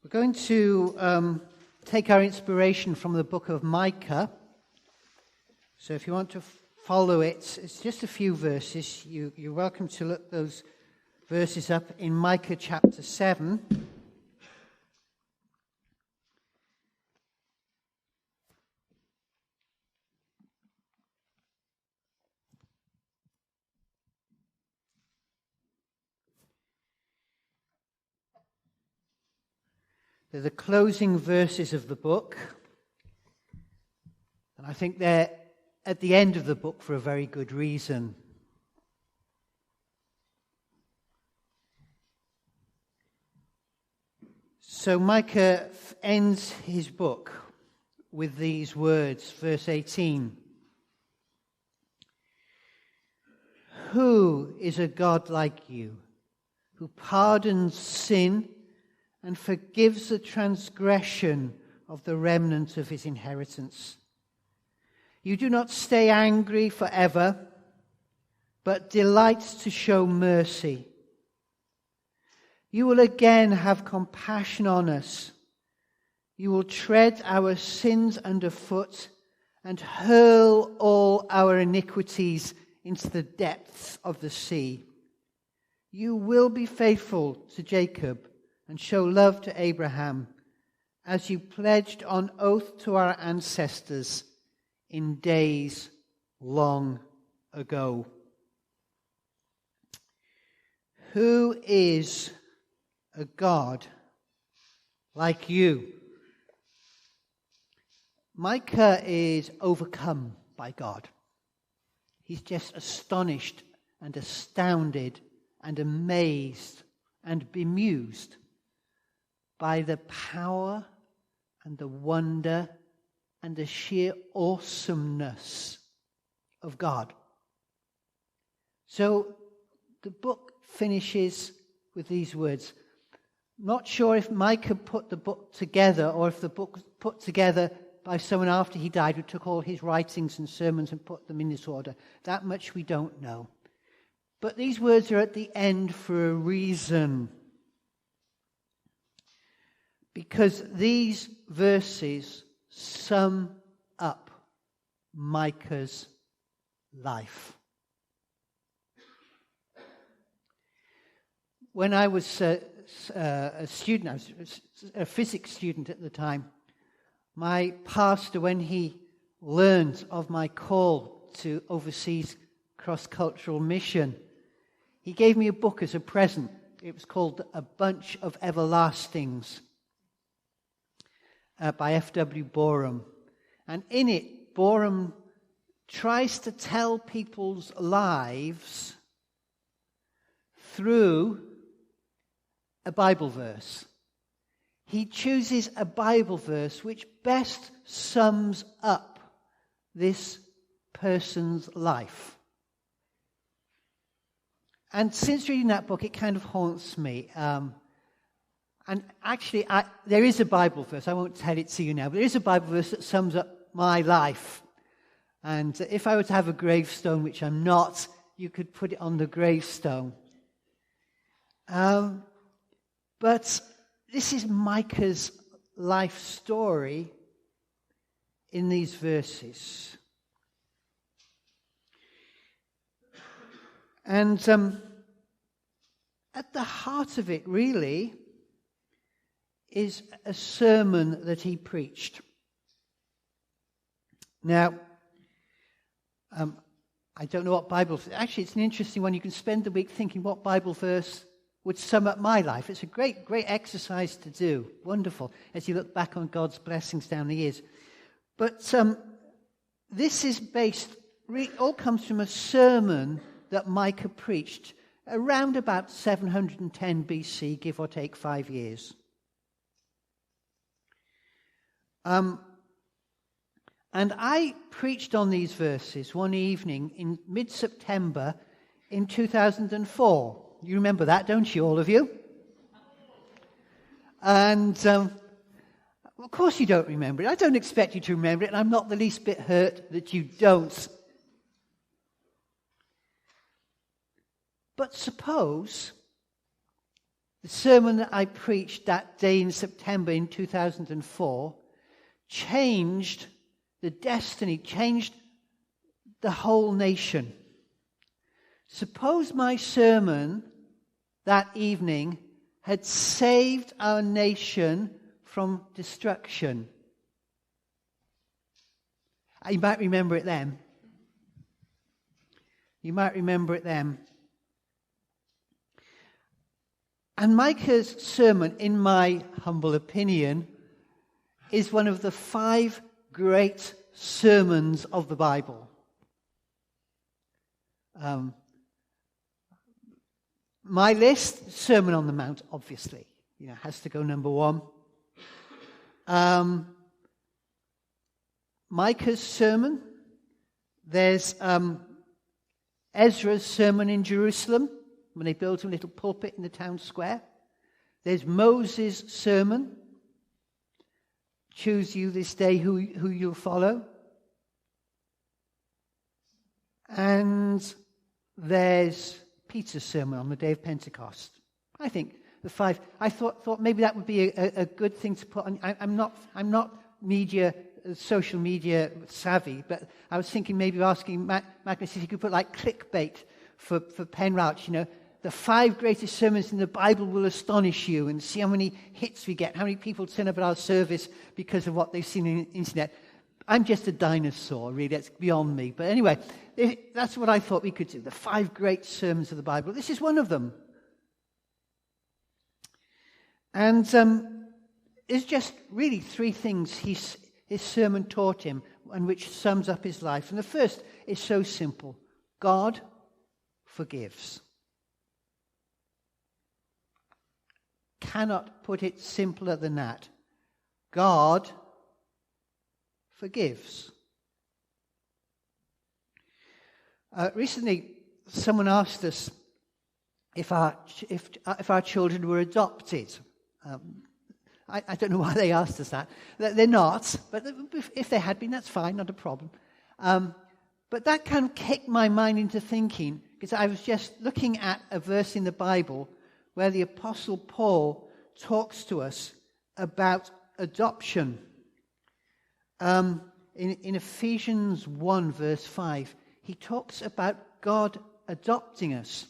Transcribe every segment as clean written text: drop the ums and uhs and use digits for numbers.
We're going to take our inspiration from the book of Micah. So if you want to follow it, it's just a few verses. You're welcome to look those verses up in Micah chapter 7. They're the closing verses of the book, and I think they're at the end of the book for a very good reason. So Micah ends his book with these words, verse 18. Who is a God like you, who pardons sin and forgives the transgression of the remnant of his inheritance? You do not stay angry forever, but delights to show mercy. You will again have compassion on us. You will tread our sins underfoot and hurl all our iniquities into the depths of the sea. You will be faithful to Jacob and show love to Abraham, as you pledged on oath to our ancestors in days long ago. Who is a God like you? Micah is overcome by God. He's just astonished and astounded and amazed and bemused by the power and the wonder and the sheer awesomeness of God. So the book finishes with these words. Not sure if Micah put the book together or if the book was put together by someone after he died who took all his writings and sermons and put them in this order. That much we don't know. But these words are at the end for a reason. Because these verses sum up Micah's life. When I was a student, I was a physics student at the time, my pastor, when he learned of my call to overseas cross-cultural mission, he gave me a book as a present. It was called A Bunch of Everlastings by F.W. Borum. And in it, Borum tries to tell people's lives through a Bible verse. He chooses a Bible verse which best sums up this person's life. And since reading that book, it kind of haunts me. And actually, there is a Bible verse. I won't tell it to you now, but there is a Bible verse that sums up my life. And if I were to have a gravestone, which I'm not, you could put it on the gravestone. But this is Micah's life story in these verses. And at the heart of it, really, is a sermon that he preached. Now, I don't know what Bible... Actually, it's an interesting one. You can spend the week thinking what Bible verse would sum up my life. It's a great exercise to do. Wonderful, as you look back on God's blessings down the years. But this is based... all comes from a sermon that Micah preached around about 710 BC, give or take 5 years. And I preached on these verses one evening in mid-September in 2004. You remember that, don't you, all of you? And of course you don't remember it. I don't expect you to remember it, and I'm not the least bit hurt that you don't. But suppose The sermon that I preached that day in September in 2004 changed the destiny, changed the whole nation. Suppose my sermon that evening had saved our nation from destruction. You might remember it then. You might remember it then. And Micah's sermon, in my humble opinion, is one of the 5 great sermons of the Bible. My list, Sermon on the Mount, obviously, has to go number 1. Micah's sermon. There's Ezra's sermon in Jerusalem, when they built a little pulpit in the town square. There's Moses' sermon. Choose you this day who you'll follow. And there's Peter's sermon on the day of Pentecost. I think the 5. I thought maybe that would be a good thing to put on. I'm not social media savvy, but I was thinking maybe asking Magnus if he could put like clickbait for Penrouch, the 5 greatest sermons in the Bible will astonish you, and see how many hits we get, how many people turn up at our service because of what they've seen on the internet. I'm just a dinosaur, really. That's beyond me. But anyway, that's what I thought we could do. The 5 great sermons of the Bible. This is one of them. And there's just really 3 things his sermon taught him, and which sums up his life. And the first is so simple. God forgives. Cannot put it simpler than that. God forgives. Recently, someone asked us if our children were adopted. I don't know why they asked us that. They're not, but if they had been, that's fine, not a problem. But that kind of kicked my mind into thinking, because I was just looking at a verse in the Bible where the Apostle Paul talks to us about adoption. In Ephesians 1, verse 5, he talks about God adopting us.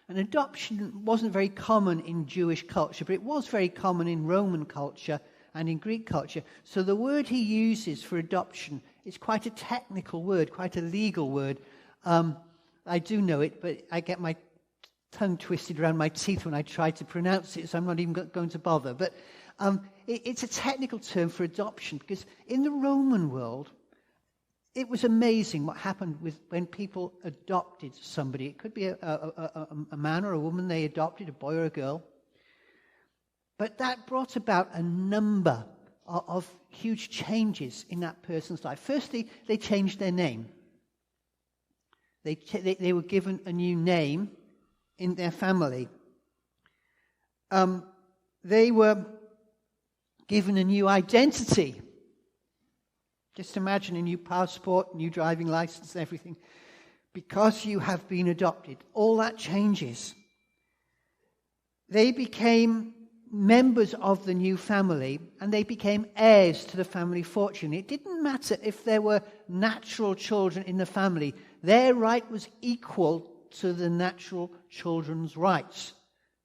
And adoption wasn't very common in Jewish culture, but it was very common in Roman culture and in Greek culture. So the word he uses for adoption is quite a technical word, quite a legal word. I do know it, but I get my tongue twisted around my teeth when I try to pronounce it, so I'm not even going to bother. But it's a technical term for adoption, because in the Roman world, it was amazing what happened when people adopted somebody. It could be a man or a woman they adopted, a boy or a girl. But that brought about a number of huge changes in that person's life. Firstly, they changed their name. They were given a new name in their family. They were given a new identity. Just imagine a new passport, new driving license, everything. Because you have been adopted, all that changes. They became members of the new family, and they became heirs to the family fortune. It didn't matter if there were natural children in the family. Their right was equal to the natural children's rights.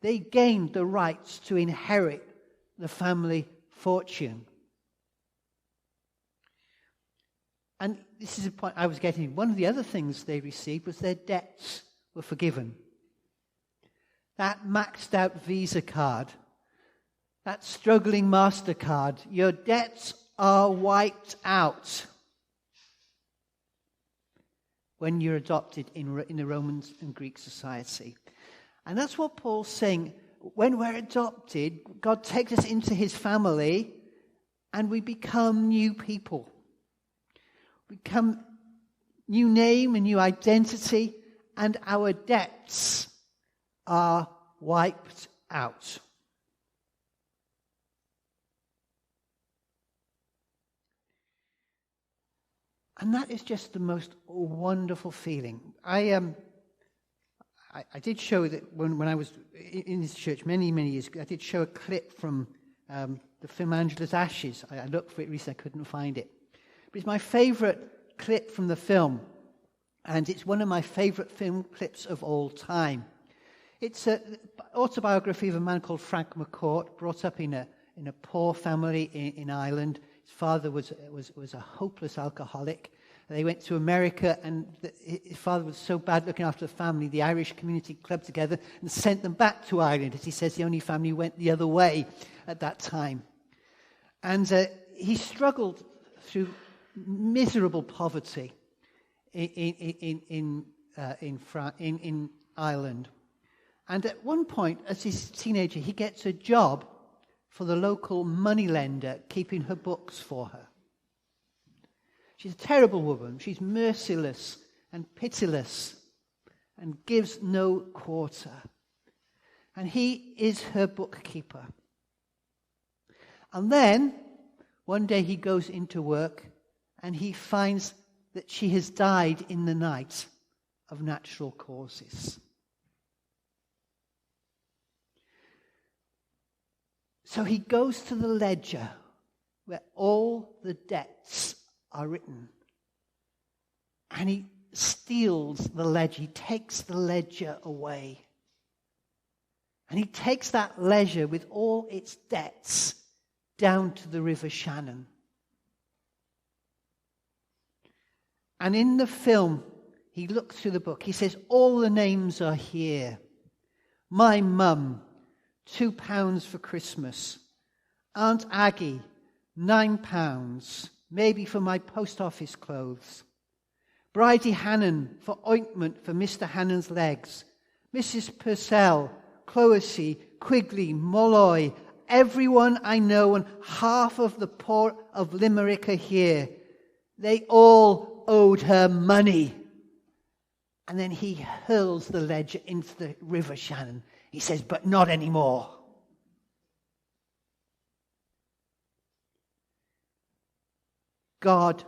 They gained the rights to inherit the family fortune. And this is a point I was getting. One of the other things they received was their debts were forgiven. That maxed out Visa card, that struggling MasterCard, your debts are wiped out when you're adopted in the Roman and Greek society. And that's what Paul's saying. When we're adopted, God takes us into his family and we become new people. We become new name and new identity, and our debts are wiped out. And that is just the most wonderful feeling. I I did show that when I was in this church many, many years ago, I did show a clip from the film Angela's Ashes. I looked for it recently, I couldn't find it. But it's my favourite clip from the film, and it's one of my favourite film clips of all time. It's an autobiography of a man called Frank McCourt, brought up in a poor family in Ireland. His father was a hopeless alcoholic. They went to America, and his father was so bad looking after the family, the Irish community clubbed together and sent them back to Ireland. As he says, the only family who went the other way at that time. And he struggled through miserable poverty in Ireland. And at one point, as he's a teenager, he gets a job for the local moneylender, keeping her books for her. She's a terrible woman. She's merciless and pitiless and gives no quarter. And he is her bookkeeper. And then, one day he goes into work and he finds that she has died in the night of natural causes. So he goes to the ledger where all the debts are written. And he steals the ledger. He takes the ledger away. And he takes that ledger with all its debts down to the River Shannon. And in the film, he looks through the book. He says, all the names are here. My mum, £2 for Christmas. Aunt Aggie, £9, maybe for my post office clothes. Bridie Hannon for ointment for Mr. Hannon's legs. Mrs. Purcell, Cloesy, Quigley, Molloy, everyone I know, and half of the poor of Limerick are here. They all owed her money. And then he hurls the ledger into the River Shannon. He says, but not anymore. God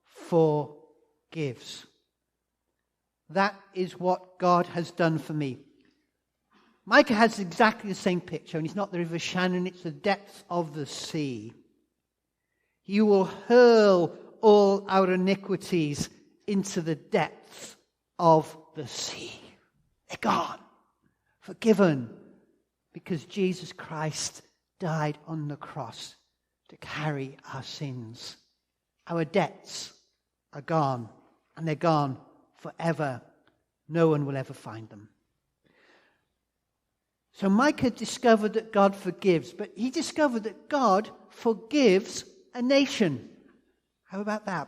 forgives. That is what God has done for me. Micah has exactly the same picture, and it's not the River Shannon, it's the depths of the sea. You will hurl all our iniquities into the depths of the sea. They're gone, forgiven, because Jesus Christ died on the cross to carry our sins. Our debts are gone, and they're gone forever. No one will ever find them. So Micah discovered that God forgives, but he discovered that God forgives a nation. How about that?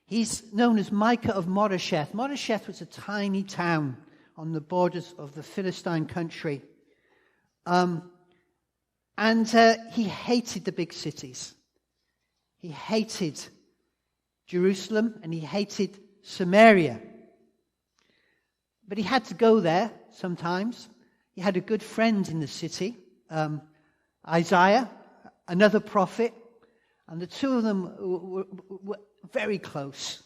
He's known as Micah of Moresheth. Moresheth was a tiny town on the borders of the Philistine country. And he hated the big cities. He hated Jerusalem and he hated Samaria. But he had to go there sometimes. He had a good friend in the city, Isaiah, another prophet, and the two of them were very close.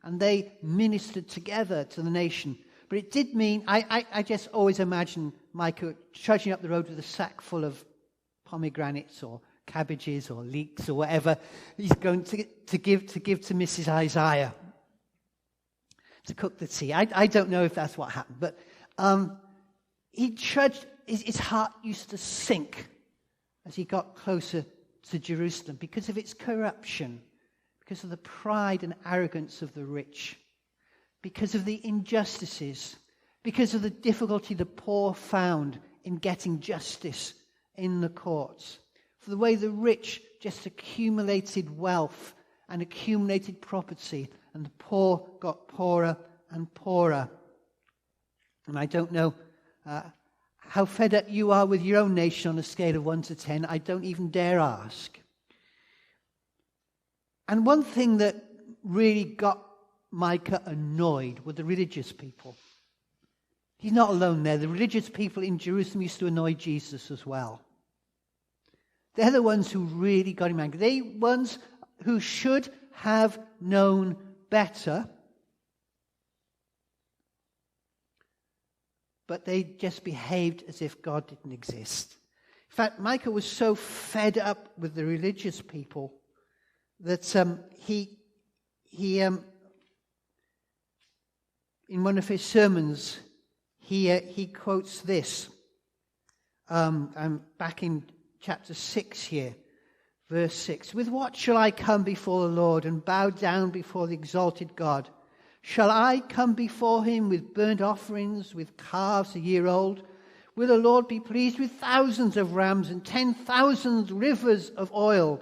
And they ministered together to the nation. But it did mean, I just always imagine Micah trudging up the road with a sack full of pomegranates or cabbages or leeks or whatever he's going to give to Mrs. Isaiah to cook the tea. I don't know if that's what happened, but he trudged, his heart used to sink as he got closer to Jerusalem because of its corruption, because of the pride and arrogance of the rich, because of the injustices, because of the difficulty the poor found in getting justice in the courts, for the way the rich just accumulated wealth and accumulated property, and the poor got poorer and poorer. And I don't know how fed up you are with your own nation on a scale of 1 to 10. I don't even dare ask. And one thing that really got Micah annoyed were the religious people. He's not alone there. The religious people in Jerusalem used to annoy Jesus as well. They're the ones who really got him angry. They're ones who should have known better. but they just behaved as if God didn't exist. In fact, Micah was so fed up with the religious people that he in one of his sermons, he quotes this. I'm back in chapter 6 here, verse 6. With what shall I come before the Lord and bow down before the exalted God? Shall I come before him with burnt offerings, with calves a year old? Will the Lord be pleased with thousands of rams and 10,000 rivers of oil?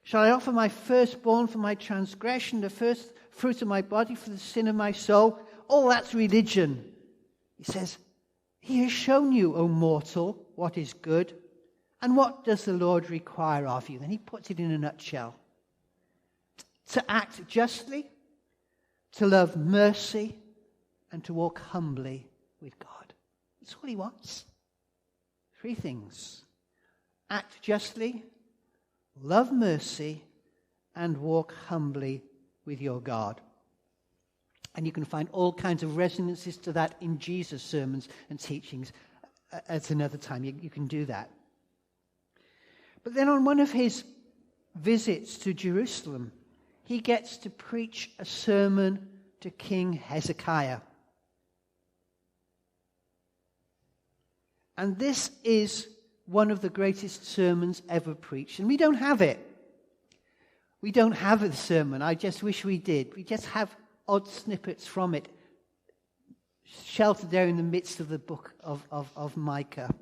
Shall I offer my firstborn for my transgression, the first fruit of my body for the sin of my soul? Oh, that's religion. He says, he has shown you, O mortal, what is good. And what does the Lord require of you? And he puts it in a nutshell. To act justly, to love mercy, and to walk humbly with God. That's what he wants. 3 things. Act justly, love mercy, and walk humbly with your God. And you can find all kinds of resonances to that in Jesus' sermons and teachings. At another time, you can do that. But then on one of his visits to Jerusalem, he gets to preach a sermon to King Hezekiah. And this is one of the greatest sermons ever preached. And we don't have it. We don't have a sermon. I just wish we did. We just have odd snippets from it, sheltered there in the midst of the book of Micah.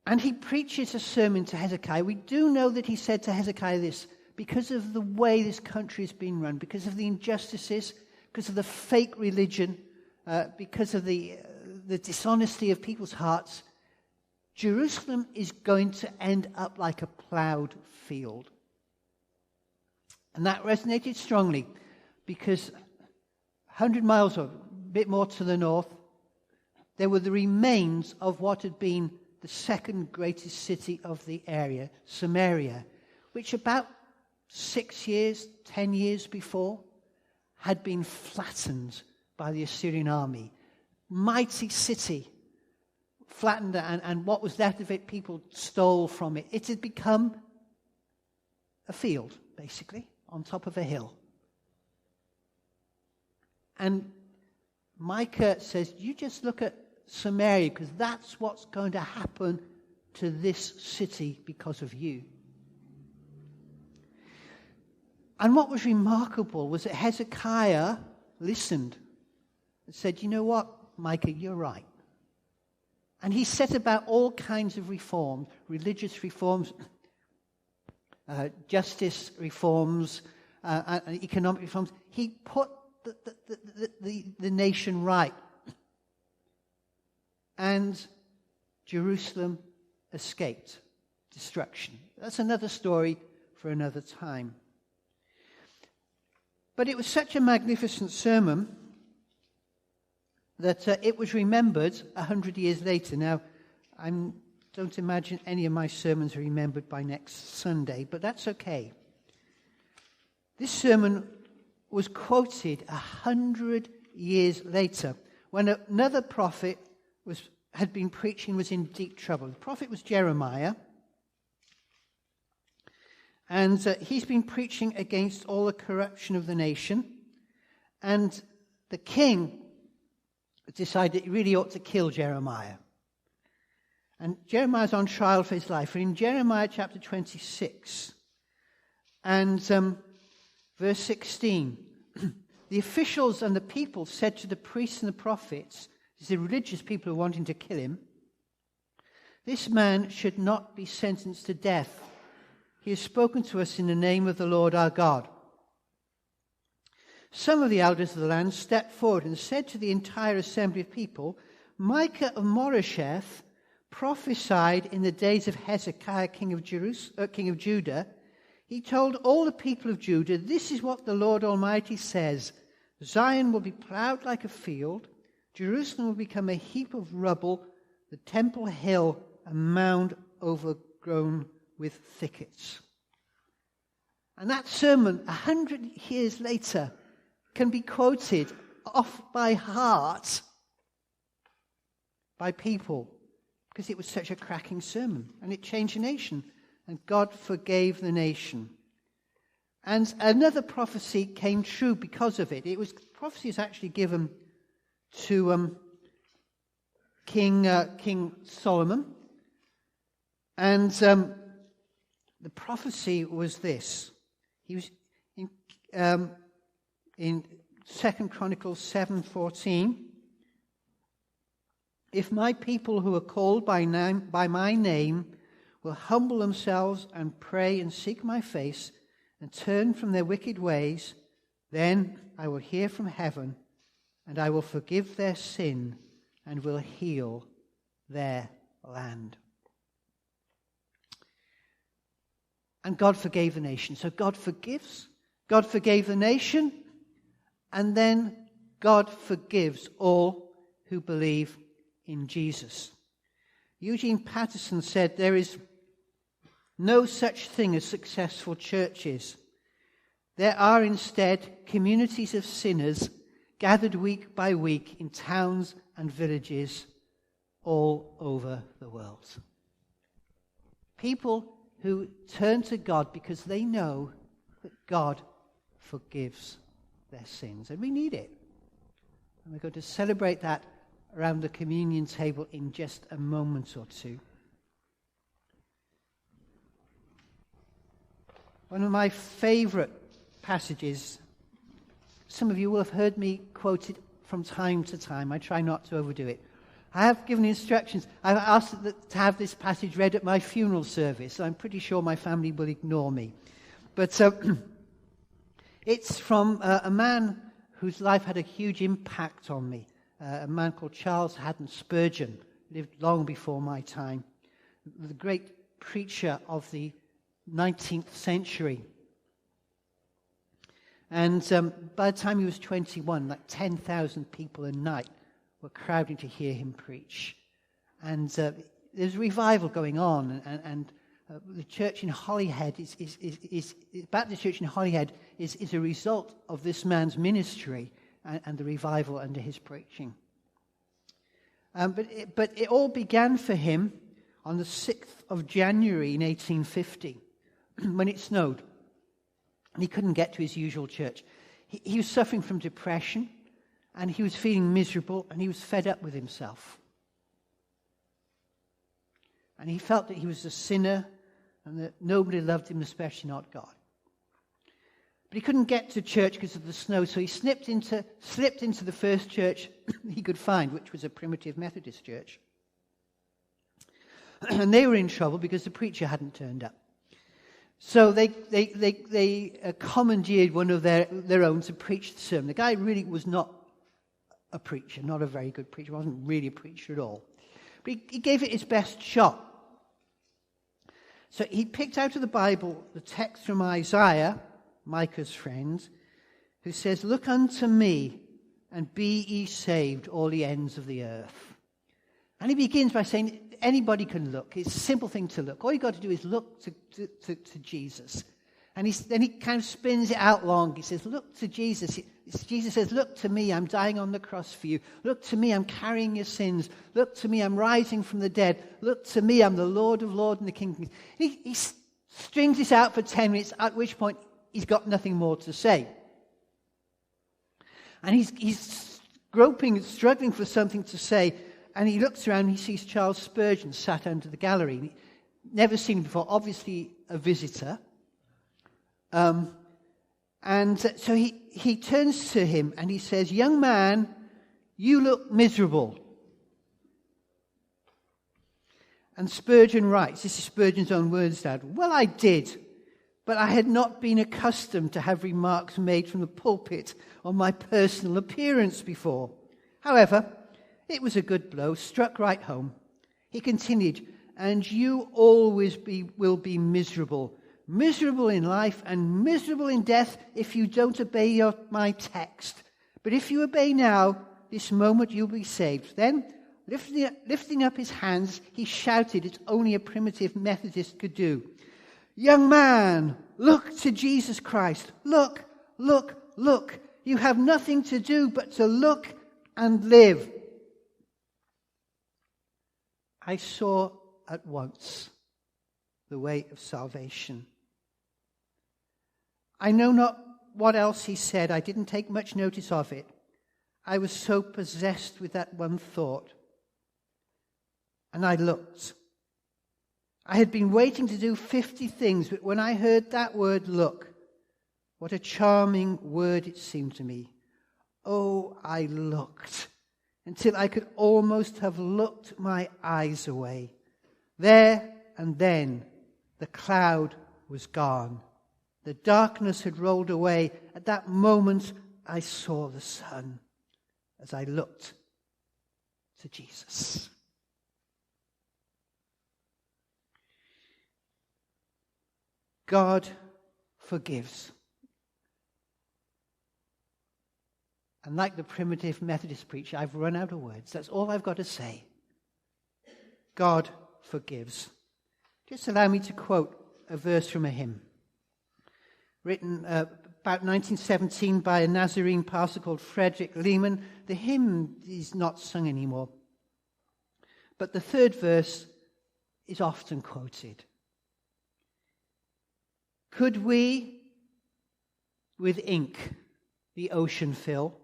And he preaches a sermon to Hezekiah. We do know that he said to Hezekiah this, because of the way this country has been run, because of the injustices, because of the fake religion, because of the dishonesty of people's hearts, Jerusalem is going to end up like a plowed field. And that resonated strongly because 100 miles or a bit more to the north, there were the remains of what had been the second greatest city of the area, Samaria, which about 10 years before had been flattened by the Assyrian army. Mighty city, flattened, and what was left of it, people stole from it. It had become a field, basically, on top of a hill. And Micah says, you just look at Samaria, because that's what's going to happen to this city because of you. And what was remarkable was that Hezekiah listened and said, you know what, Micah, you're right. And he set about all kinds of reforms, religious reforms, justice reforms, and economic reforms. He put the nation right. And Jerusalem escaped destruction. That's another story for another time. But it was such a magnificent sermon that it was remembered 100 years later. Now, I don't imagine any of my sermons are remembered by next Sunday, but that's okay. This sermon was quoted 100 years later when another prophet had been preaching, was in deep trouble. The prophet was Jeremiah. And he's been preaching against all the corruption of the nation. And the king decided he really ought to kill Jeremiah. And Jeremiah's on trial for his life. And in Jeremiah chapter 26 and verse 16, the officials and the people said to the priests and the prophets, the religious people who are wanting to kill him, this man should not be sentenced to death. He has spoken to us in the name of the Lord our God. Some of the elders of the land stepped forward and said to the entire assembly of people, Micah of Moresheth prophesied in the days of Hezekiah, king of Judah. He told all the people of Judah, this is what the Lord Almighty says. Zion will be plowed like a field. Jerusalem will become a heap of rubble, the temple hill a mound overgrown with thickets. And that sermon, 100 years later, can be quoted off by heart by people because it was such a cracking sermon and it changed the nation. And God forgave the nation. And another prophecy came true because of it. Prophecy is actually given to King Solomon. And the prophecy was this. He was in 2 Chronicles 7:14. If my people who are called by my name will humble themselves and pray and seek my face and turn from their wicked ways, then I will hear from heaven and I will forgive their sin and will heal their land. And God forgave the nation. So God forgives. God forgave the nation. And then God forgives all who believe in Jesus. Eugene Patterson said there is no such thing as successful churches. There are instead communities of sinners gathered week by week in towns and villages all over the world. People who turn to God because they know that God forgives their sins. And we need it. And we're going to celebrate that around the communion table in just a moment or two. One of my favorite passages, some of you will have heard me quote it from time to time. I try not to overdo it. I have given instructions. I've asked to have this passage read at my funeral service. I'm pretty sure my family will ignore me. But it's from a man whose life had a huge impact on me. A man called Charles Haddon Spurgeon, lived long before my time. The great preacher of the 19th century. And by the time he was 21, like 10,000 people a night were crowding to hear him preach. And there's a revival going on, and the church in Holyhead Baptist Church in Holyhead is a result of this man's ministry and the revival under his preaching. But it all began for him on the 6th of January in 1850, when it snowed. And he couldn't get to his usual church. He was suffering from depression, and he was feeling miserable, and he was fed up with himself. And he felt that he was a sinner, and that nobody loved him, especially not God. But he couldn't get to church because of the snow, so he slipped into the first church he could find, which was a primitive Methodist church. And they were in trouble because the preacher hadn't turned up. So they commandeered one of their own to preach the sermon. The guy really was not a preacher, not a very good preacher. He wasn't really a preacher at all. But he gave it his best shot. So he picked out of the Bible the text from Isaiah, Micah's friend, who says, "Look unto me, and be ye saved, all the ends of the earth." And he begins by saying, anybody can look. It's a simple thing to look. All you've got to do is look to Jesus. And then he kind of spins it out long. He says, look to Jesus. Jesus says, look to me, I'm dying on the cross for you. Look to me, I'm carrying your sins. Look to me, I'm rising from the dead. Look to me, I'm the Lord of Lords and the King of Kings. He strings this out for 10 minutes, at which point he's got nothing more to say. And he's groping, struggling for something to say. And he looks around and he sees Charles Spurgeon sat under the gallery. Never seen him before, obviously a visitor. And so he turns to him and he says, "Young man, you look miserable." And Spurgeon writes, this is Spurgeon's own words, Dad, "Well, I did, but I had not been accustomed to have remarks made from the pulpit on my personal appearance before. However, it was a good blow, struck right home." He continued, "And you always will be miserable. Miserable in life and miserable in death if you don't obey my text. But if you obey now, this moment you'll be saved." Then, lifting up his hands, he shouted, it's only a primitive Methodist could do, "Young man, look to Jesus Christ. Look, look, look. You have nothing to do but to look and live. I saw at once the way of salvation. I know not what else he said. I didn't take much notice of it. I was so possessed with that one thought. And I looked. I had been waiting to do 50 things, but when I heard that word, look, what a charming word it seemed to me. Oh, I looked until I could almost have looked my eyes away. There and then the cloud was gone. The darkness had rolled away. At that moment, I saw the sun as I looked to Jesus. God forgives. And like the primitive Methodist preacher, I've run out of words. That's all I've got to say. God forgives. Just allow me to quote a verse from a hymn written about 1917 by a Nazarene pastor called Frederick Lehman. The hymn is not sung anymore, but the third verse is often quoted. Could we with ink the ocean fill,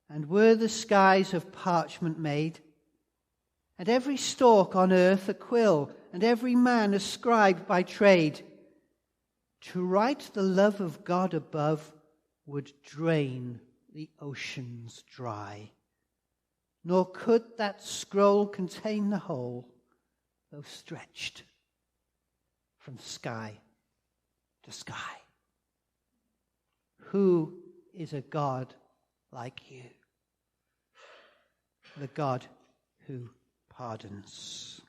and were the skies of parchment made, and every stalk on earth a quill, and every man a scribe by trade, to write the love of God above would drain the oceans dry. Nor could that scroll contain the whole, though stretched from sky to sky. Who is a God like you? The God who pardons.